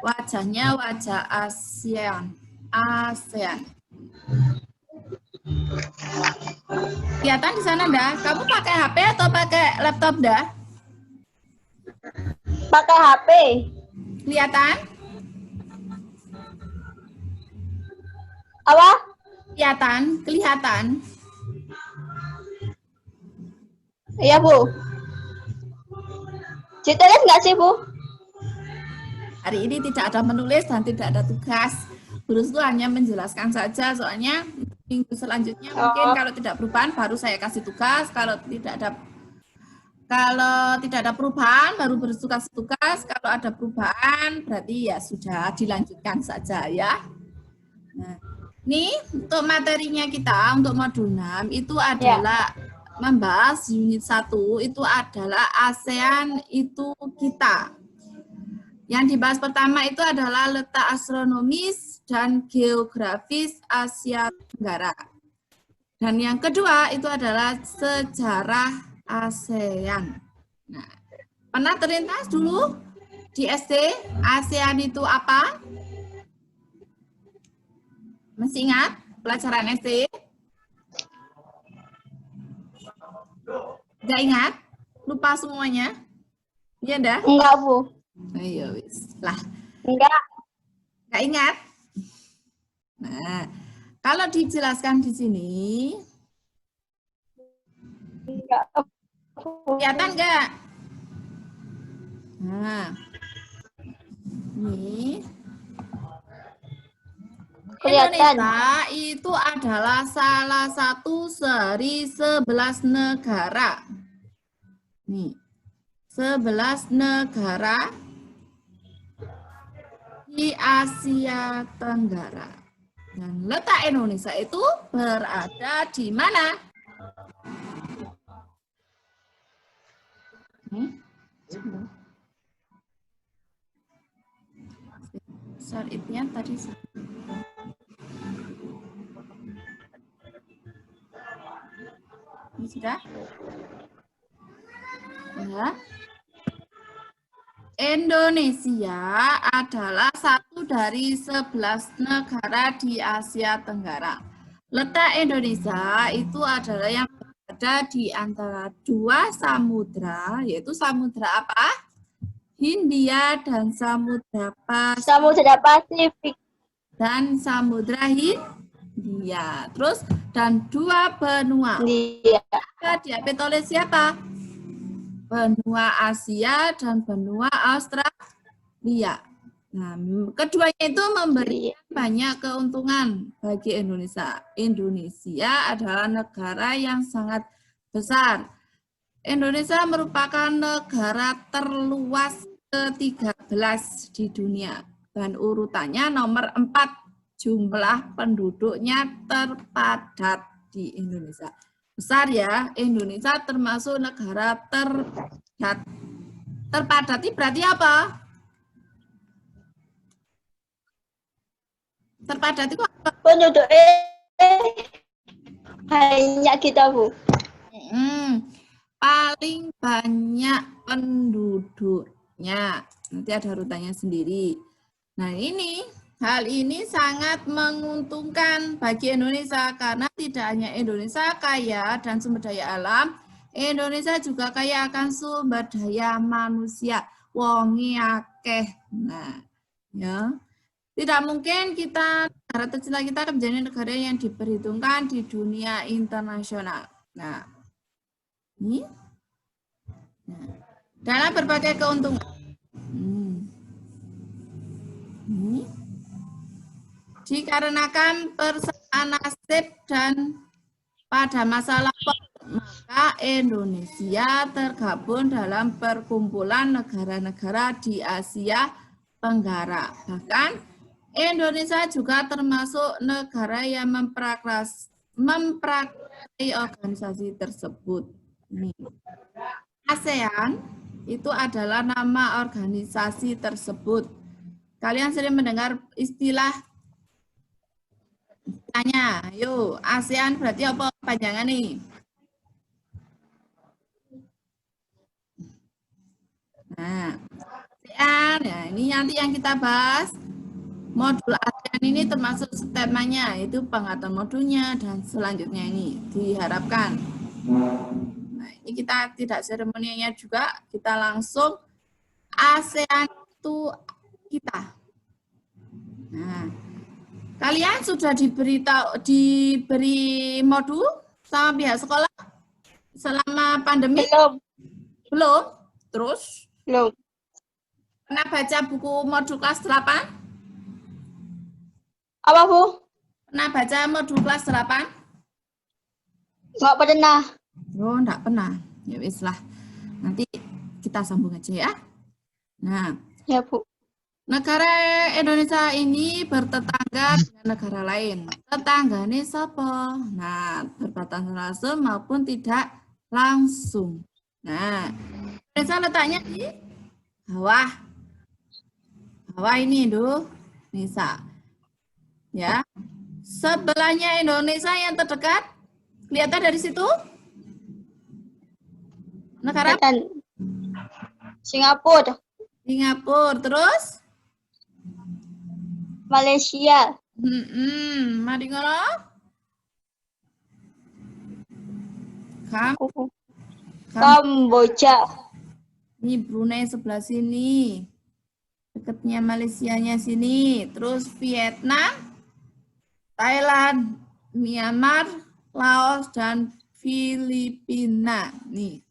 Wajahnya wajah ASEAN. ASEAN. Kelihatan di sana dah. Kamu pakai HP atau pakai laptop dah? Pakai HP. Kelihatan? Apa? Kelihatan? Kelihatan? Iya, Bu. Cita lihat nggak sih, Bu? Hari ini tidak ada menulis dan tidak ada tugas. Guru hanya menjelaskan saja, soalnya minggu selanjutnya mungkin kalau tidak perubahan baru saya kasih tugas. Kalau tidak ada perubahan baru bertugas tugas. Kalau ada perubahan berarti ya sudah dilanjutkan saja ya. Nah, ini untuk materinya kita untuk modul 6 itu adalah membahas unit 1 itu adalah ASEAN itu kita. Yang dibahas pertama itu adalah letak astronomis dan geografis Asia Tenggara. Dan yang kedua itu adalah sejarah ASEAN. Nah, pernah terlintas dulu di SD ASEAN itu apa? Masih ingat pelajaran SD? Nggak ingat? Lupa semuanya? Iya dah? Enggak, Bu. Ayo, wis. Lah. Enggak. Nggak ingat? Nah, kalau dijelaskan di sini, Enggak. kelihatan nggak? Nah, ini Kelihatan. Indonesia itu adalah salah satu dari 11 negara. Nih, 11 negara di Asia Tenggara. Dan letak Indonesia itu berada di mana? Syarifnya tadi ini sudah? Ya. Indonesia adalah satu dari 11 negara di Asia Tenggara. Letak Indonesia itu adalah yang berada di antara dua samudra, yaitu samudra apa? Hindia dan samudra Pasifik. Samudra Pasifik. Dan samudra Hindia. Terus dan dua benua. Iya. Diapit oleh siapa? Benua Asia dan benua Australia. Nah, keduanya itu memberikan banyak keuntungan bagi Indonesia. Indonesia adalah negara yang sangat besar. Indonesia merupakan negara terluas ke-13 di dunia. Dan urutannya nomor 4 jumlah penduduknya terpadat di Indonesia. Besar ya, Indonesia termasuk negara terpadat. Terpadat itu berarti apa? Terpadat itu apa? Penduduknya banyak kita, Bu. Paling banyak penduduknya. Nanti ada urutannya sendiri. Nah, hal ini sangat menguntungkan bagi Indonesia karena tidak hanya Indonesia kaya dan sumber daya alam, Indonesia juga kaya akan sumber daya manusia. Wongi akeh. Nah, ya. Tidak mungkin negara tercinta kita akan menjadi negara yang diperhitungkan di dunia internasional. Nah, ini dalam berbagai keuntungan. Dikarenakan persamaan nasib dan pada masalah maka Indonesia tergabung dalam perkumpulan negara-negara di Asia Tenggara. Bahkan Indonesia juga termasuk negara yang mempraktikasi organisasi tersebut. ASEAN itu adalah nama organisasi tersebut. Kalian sering mendengar istilah tanya, yuk, ASEAN berarti apa panjangan nih? Nah, ASEAN. Nah, ini nanti yang kita bahas. Modul ASEAN ini termasuk statementnya, itu pengertian modulnya, dan selanjutnya ini diharapkan. Nah, ini kita tidak seremoninya juga, kita langsung ASEAN itu kita. Nah, kalian sudah diberi modul sama pihak sekolah selama pandemi? Belum. Belum? Terus? Belum. Pernah baca buku modul kelas 8? Apa, Bu? Pernah baca modul kelas 8? Nggak pernah. Oh, enggak pernah. Ya wis lah. Nanti kita sambung aja ya. Nah, Ya, Bu. negara Indonesia ini bertetangga dengan negara lain. Tetanggane sapa? Nah, berbatasan langsung maupun tidak langsung. Nah, Indonesia letaknya di bawah. Bawah ini, Indonesia. Ya. Sebelahnya Indonesia yang terdekat, kelihatan dari situ? Negara Kelihatan. Singapura. Singapura, terus? Malaysia. Mari ngono. Kamboja. Ini Brunei sebelah sini. Dekatnya Malaysianya sini. Terus Vietnam, Thailand, Myanmar, Laos, dan Filipina. Nih.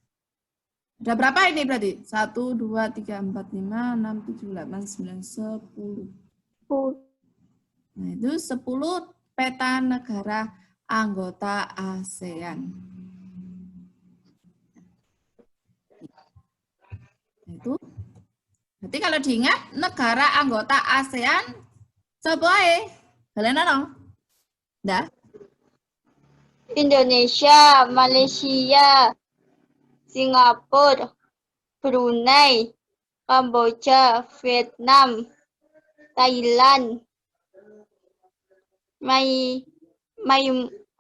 Ada berapa ini berarti? 1, 2, 3, 4, 5, 6, 7, 8, 9, 10. Nah, itu 10 peta negara anggota ASEAN. Nah, itu. Berarti kalau diingat, negara anggota ASEAN, sebae. Kalian dong? Dah? Indonesia, Malaysia, Singapura, Brunei, Kamboja, Vietnam, Thailand,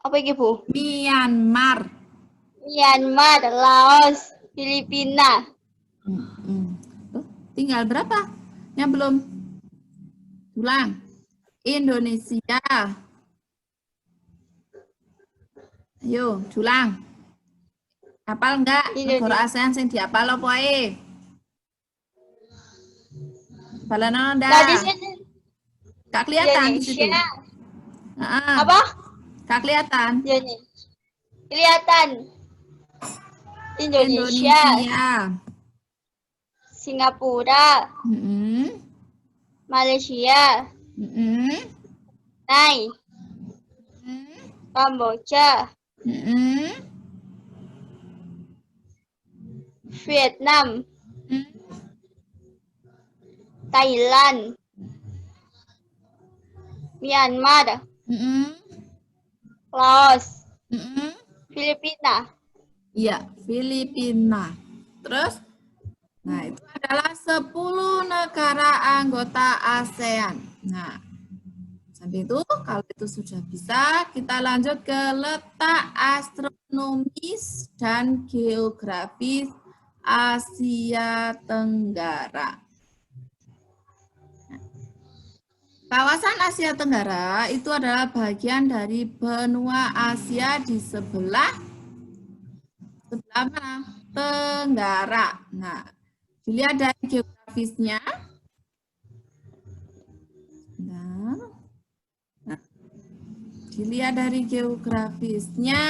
apa ini, Bu? Myanmar. Myanmar, Laos, Filipina. Tuh, tinggal berapa? Yang belum? Ulang. Indonesia. Ayo, ulang. Hafal enggak? Negara ASEAN sing dihafal apa ae? Balana ndak? Nah, di sini Gak kelihatan di situ. Indonesia. Apa? Gak kelihatan. Kelihatan. Indonesia. Singapura. Malaysia. Brunei. Kamboja. Vietnam. Thailand. Myanmar. Laos. Filipina. Iya, Filipina. Terus, nah itu adalah 10 negara anggota ASEAN. Nah, sampai itu, kalau itu sudah bisa, kita lanjut ke letak astronomis dan geografis Asia Tenggara. Kawasan Asia Tenggara itu adalah bagian dari benua Asia di sebelah mana? Tenggara. Nah, dilihat dari geografisnya. Nah, dilihat dari geografisnya.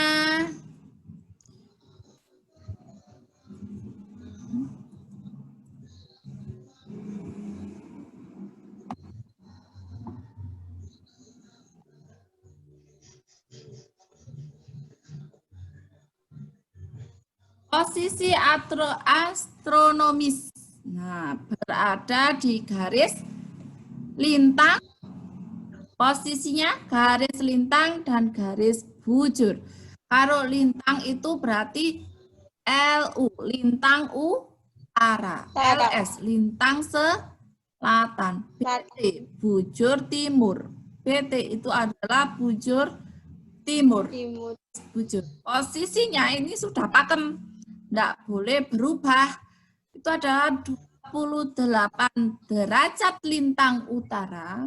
Posisi astronomis. Nah, berada di garis lintang. Posisinya garis lintang dan garis bujur. Kalau lintang itu berarti LU, lintang utara. LS, lintang selatan. BT, bujur timur. BT itu adalah bujur timur. Bujur. Posisinya ini sudah pakem. Tidak boleh berubah. Itu ada 2 derajat lintang utara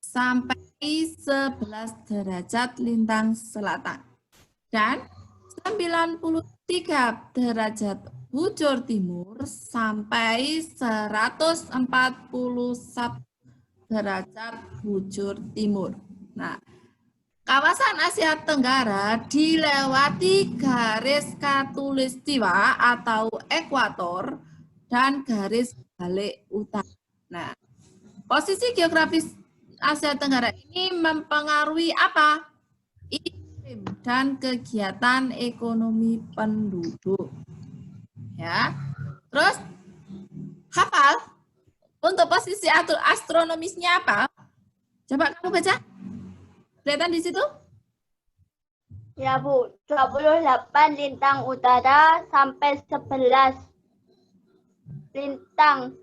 sampai 11 derajat lintang selatan. Dan 93 derajat bujur timur sampai 141 derajat bujur timur. Nah, kawasan Asia Tenggara dilewati garis khatulistiwa atau ekuator dan garis balik utara. Nah, posisi geografis Asia Tenggara ini mempengaruhi apa? Iklim dan kegiatan ekonomi penduduk. Ya. Terus hafal untuk posisi astronomisnya apa? Coba kamu baca. Kelihatan di situ? Ya, Bu. 28 lintang utara sampai 11 lintang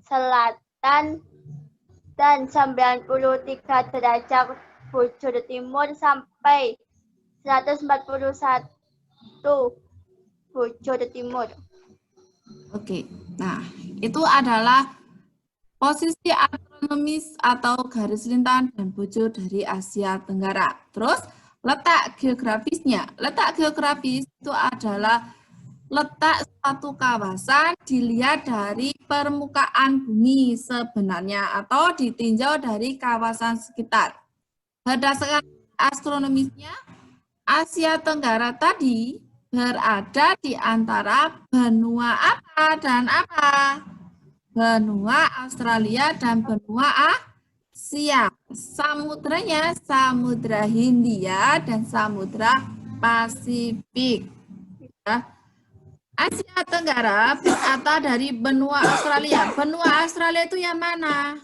selatan dan 93 derajat bujur timur sampai 141 bujur timur. Oke, nah itu adalah posisi astronomis atau garis lintang dan bujur dari Asia Tenggara. Terus letak geografisnya. Letak geografis itu adalah letak suatu kawasan dilihat dari permukaan bumi sebenarnya atau ditinjau dari kawasan sekitar. Berdasarkan astronomisnya, Asia Tenggara tadi berada di antara benua apa dan apa? Benua Australia dan benua Asia. Samudranya Samudra Hindia dan Samudra Pasifik. Asia Tenggara berasal dari benua Australia. Benua Australia itu yang mana?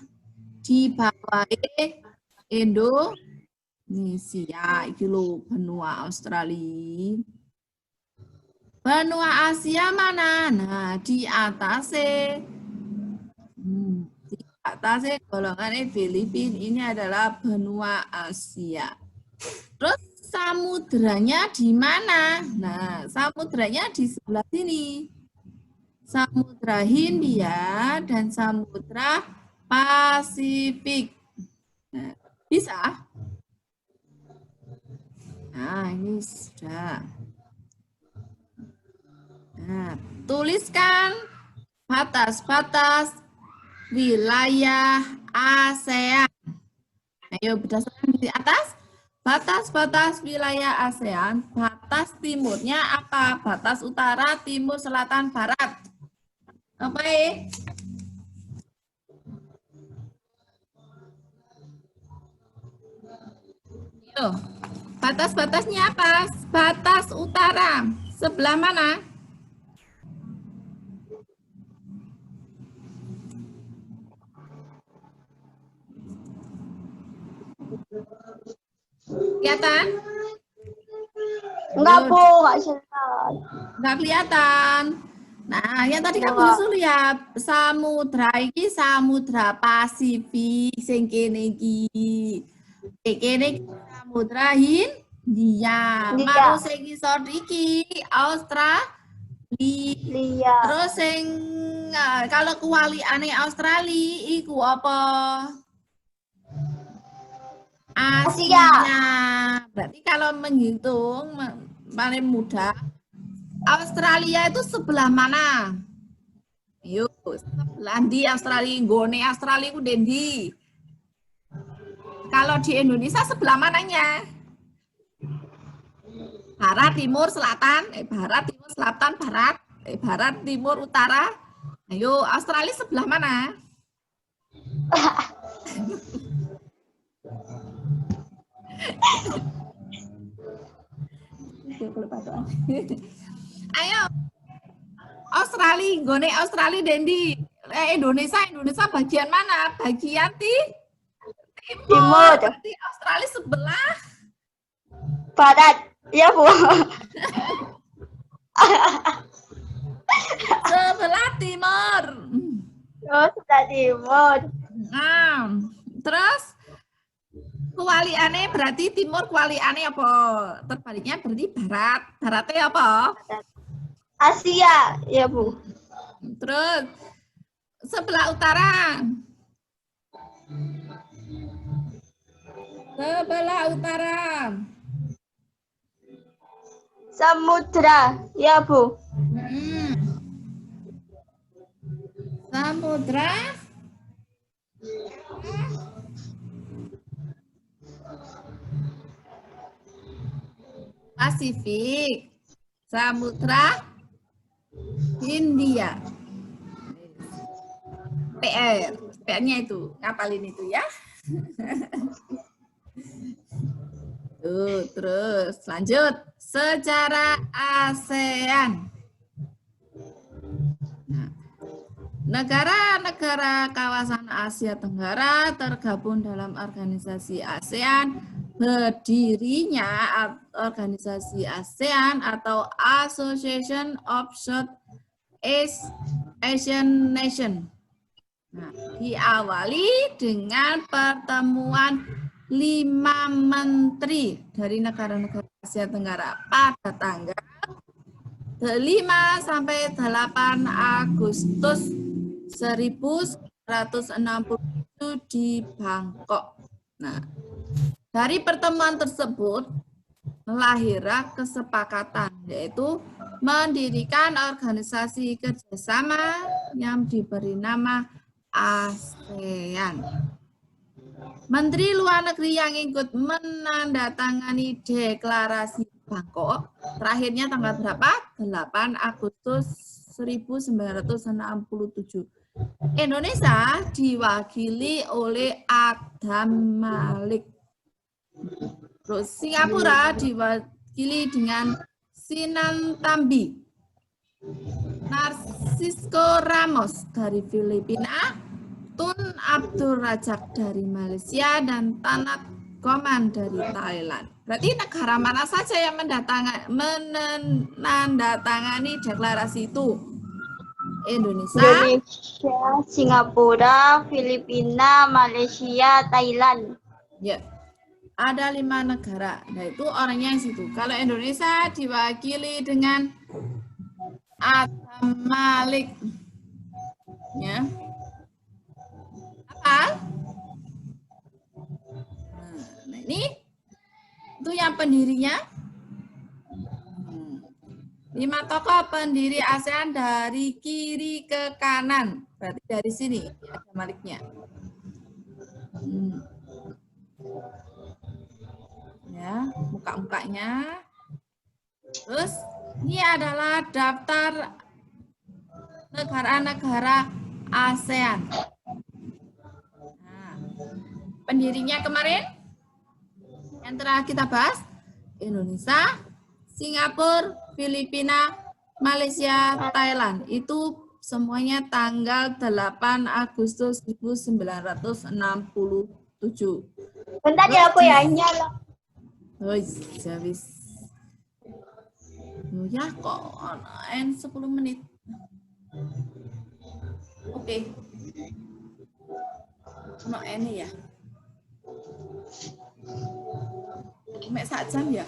Di bawah Indonesia. Itu loh benua Australia. Benua Asia mana? Nah, di atasnya. Di atasnya golongan Filipina ini adalah benua Asia. Terus samudranya di mana? Nah, samudranya di sebelah sini. Samudra Hindia dan Samudra Pasifik. Nah, bisa? Nah, ini sudah. Nah, tuliskan batas-batas wilayah ASEAN. Ayo berdasarkan di atas. Batas-batas wilayah ASEAN, batas timurnya apa? Batas utara, timur, selatan, barat. Apa ya? Yo, batas-batasnya apa? Batas utara. Sebelah mana? Kelihatan? Enggak, Bu. Enggak kelihatan. Enggak kelihatan. Nah, yang tadi kan bisa lihat samudra iki samudra Pasifik sing kene iki. Kene samudra Hindia. Mau sing ngisor iki Australia. Terus sing kalau kewaliane Australia iku apa? Asia. Berarti kalau menghitung paling mudah, Australia itu sebelah mana? Yuk, sebelah di Australia, gone Australia ku dendi. Kalau di Indonesia sebelah mananya? Barat, timur, selatan, barat, timur, selatan, barat, barat, timur, utara. Ayo, Australia sebelah mana? Ayo, Australia, gone Australia dendi. Indonesia bagian mana? Bagian timur. Berarti Australia sebelah barat. Ya, Bu. Sebelah timur. Oh, sebelah timur. Nah, terus kualiane berarti timur kualiane apa? Terbaliknya berarti barat. Baratnya apa? Asia, ya, Bu. Terus sebelah utara. Sebelah utara. Samudra. Ya, Bu. Samudra. Pasifik. Samudra Hindia. PR. PR-nya itu, ngapalin itu ya. Tuh, terus lanjut. Sejarah ASEAN. Nah, negara-negara kawasan Asia Tenggara tergabung dalam organisasi ASEAN. Berdirinya organisasi ASEAN atau Association of Southeast Asian Nations. Nah, diawali dengan pertemuan 5 menteri dari negara-negara Asia Tenggara pada tanggal 5 sampai 8 Agustus 1967 di Bangkok. Nah, dari pertemuan tersebut lahirlah kesepakatan, yaitu mendirikan organisasi kerjasama yang diberi nama ASEAN. Menteri Luar Negeri yang ikut menandatangani deklarasi Bangkok, terakhirnya tanggal berapa? 8 Agustus 1967. Indonesia diwakili oleh Adam Malik. Terus Singapura diwakili dengan Sinnathamby. Narcisco Ramos dari Filipina, Tun Abdul Razak dari Malaysia, dan Tanat Goman dari Thailand. Berarti negara mana saja yang menandatangani deklarasi itu? Indonesia, Singapura, Filipina, Malaysia, Thailand. ya, ada 5 negara. Nah, itu orangnya yang situ. Kalau Indonesia diwakili dengan Adam Malik. Ya. Apa? Nah, ini itu yang pendirinya. 5 tokoh pendiri ASEAN dari kiri ke kanan. Berarti dari sini ada Maliknya. Ya, muka-mukanya. Terus ini adalah daftar negara-negara ASEAN. Nah, pendirinya kemarin yang telah kita bahas, Indonesia, Singapura, Filipina, Malaysia, Thailand. Itu semuanya tanggal 8 Agustus 1967. Bentar ya, aku ya nyala. Habis. Ya kok N 10 menit. Oke. Ono ini ya. Mek sak jam ya.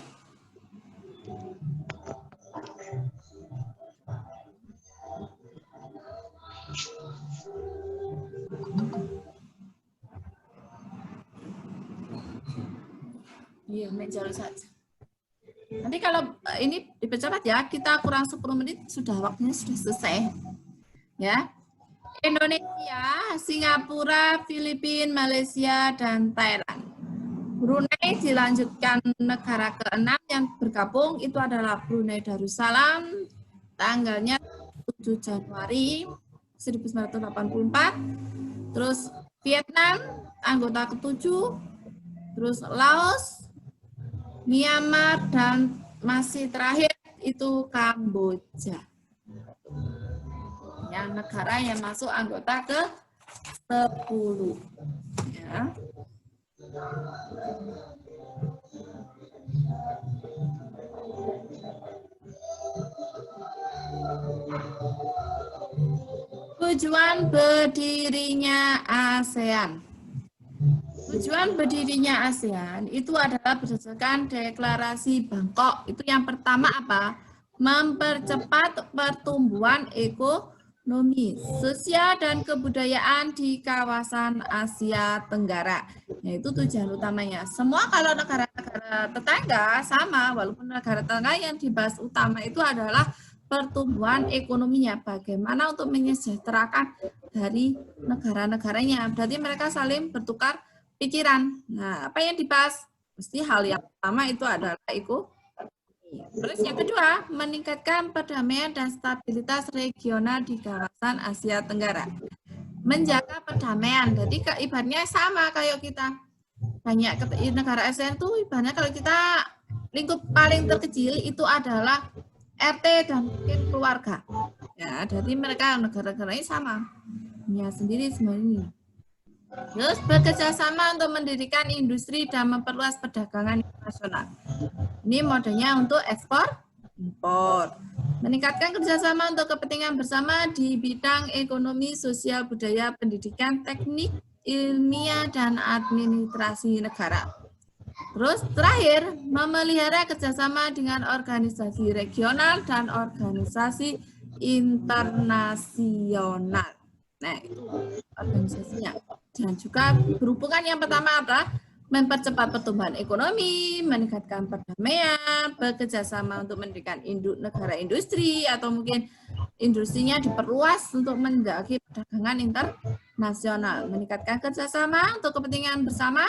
Iya, mek jalur saja. Nanti kalau ini dipercepat ya, kita kurang 10 menit sudah waktunya sudah selesai. Ya. Indonesia, Singapura, Filipina, Malaysia, dan Thailand. Brunei dilanjutkan negara ke-6 yang bergabung itu adalah Brunei Darussalam, tanggalnya 7 Januari 1984. Terus Vietnam, anggota ke-7. Terus Laos, Myanmar, dan masih terakhir itu Kamboja. Yang negara yang masuk anggota ke-10. Ya. Tujuan berdirinya ASEAN. Tujuan berdirinya ASEAN itu adalah berdasarkan deklarasi Bangkok. Itu yang pertama apa? Mempercepat pertumbuhan ekonomi ekonomi, sosial, dan kebudayaan di kawasan Asia Tenggara. Yaitu tujuan utamanya. Semua kalau negara-negara tetangga sama, walaupun negara tetangga yang dibahas utama itu adalah pertumbuhan ekonominya. Bagaimana untuk menyejahterakan dari negara-negaranya. Berarti mereka saling bertukar pikiran. Nah, apa yang dibahas? Mesti hal yang pertama itu adalah ekonomi. Terus yang kedua, meningkatkan perdamaian dan stabilitas regional di kawasan Asia Tenggara. Menjaga perdamaian, jadi ibaratnya sama kayak kita. Banyak negara ASEAN itu ibaratnya kalau kita lingkup paling terkecil itu adalah RT dan mungkin keluarga. Ya, jadi mereka negara-negara ini sama. Ya, sendiri semua ini. Terus bekerja sama untuk mendirikan industri dan memperluas perdagangan internasional. Ini modenya untuk ekspor, impor. Meningkatkan kerjasama untuk kepentingan bersama di bidang ekonomi, sosial, budaya, pendidikan, teknik, ilmiah, dan administrasi negara. Terus terakhir, memelihara kerjasama dengan organisasi regional dan organisasi internasional. Nah, itu organisasinya. Dan juga berhubungan yang pertama apa? Mempercepat pertumbuhan ekonomi, meningkatkan perdamaian, bekerja sama untuk mendirikan negara industri, atau mungkin industrinya diperluas untuk menjadi perdagangan internasional, meningkatkan kerjasama untuk kepentingan bersama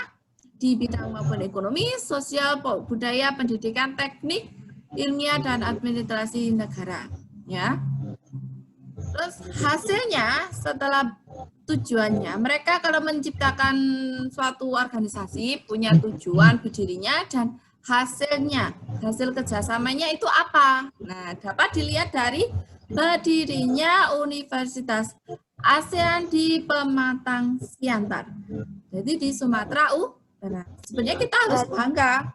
di bidang maupun ekonomi, sosial, budaya, pendidikan, teknik, ilmiah, dan administrasi negara. Ya. Terus hasilnya setelah tujuannya, mereka kalau menciptakan suatu organisasi punya tujuan berdirinya dan hasilnya, hasil kerjasamanya itu apa? Nah, dapat dilihat dari berdirinya Universitas ASEAN di Pematang Siantar. Jadi di Sumatera Utara. Sebenarnya kita harus bangga.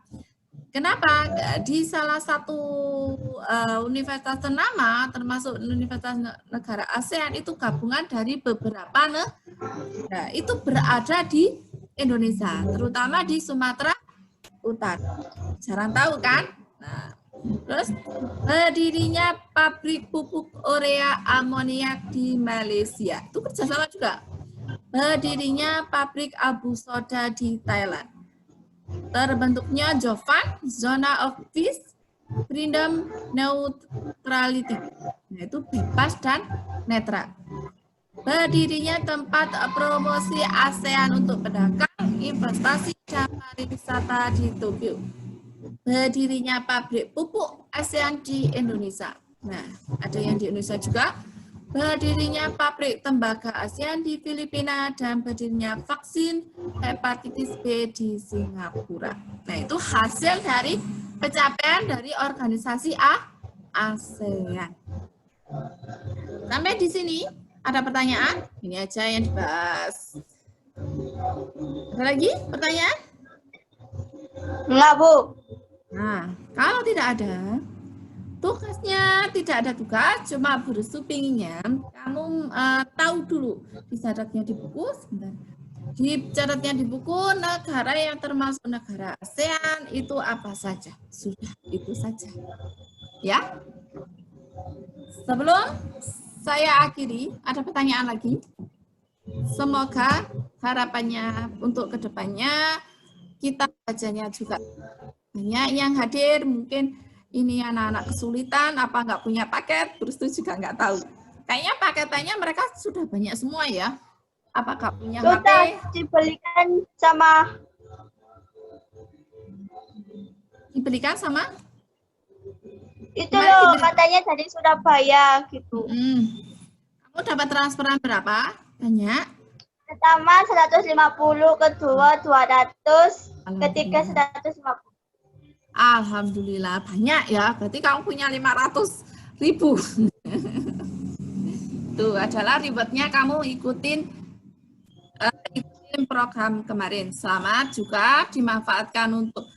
Kenapa? Di salah satu universitas ternama, termasuk Universitas Negara ASEAN, itu gabungan dari beberapa negara. Itu berada di Indonesia, terutama di Sumatera Utara. Jarang tahu kan? Nah, terus berdirinya pabrik pupuk urea amoniak di Malaysia. Itu kerjasama juga. Berdirinya pabrik abu soda di Thailand. Terbentuknya Jovan, Zona of Peace, Freedom, Neutrality. Nah, itu bebas dan netral. Berdirinya tempat promosi ASEAN untuk pedagang, investasi, dan pariwisata di Tokyo. Berdirinya pabrik pupuk ASEAN di Indonesia. Nah, ada yang di Indonesia juga. Berdirinya pabrik tembaga ASEAN di Filipina dan berdirinya vaksin hepatitis B di Singapura. Nah, itu hasil dari pencapaian dari organisasi ASEAN. Sampai di sini ada pertanyaan? Ini aja yang dibahas. Ada lagi pertanyaan? Enggak, Bu. Nah, kalau tidak ada, tugasnya tidak ada tugas, cuma bersupingnya kamu tahu dulu dicatatnya di buku, sebentar. Dicatatnya di buku negara yang termasuk negara ASEAN itu apa saja. Sudah itu saja. Ya. Sebelum saya akhiri, ada pertanyaan lagi. Semoga harapannya untuk kedepannya kita bacanya juga banyak yang hadir, mungkin ini anak-anak kesulitan, apa nggak punya paket, terus itu juga nggak tahu. Kayaknya paketannya mereka sudah banyak semua ya. Apakah punya HP? Sudah dibelikan sama. Dibelikan sama? Itu loh, katanya dari Surabaya gitu. Kamu dapat transferan berapa? Banyak? Pertama 150, kedua 200, ketiga 150. Alhamdulillah, banyak ya. Berarti kamu punya 500.000. Itu adalah rewardnya kamu ikutin program kemarin. Selamat juga dimanfaatkan untuk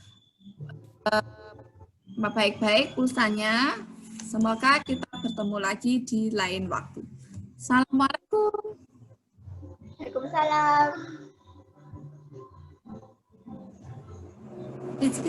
baik-baik pulsanya. Semoga kita bertemu lagi di lain waktu. Assalamualaikum. Waalaikumsalam. It's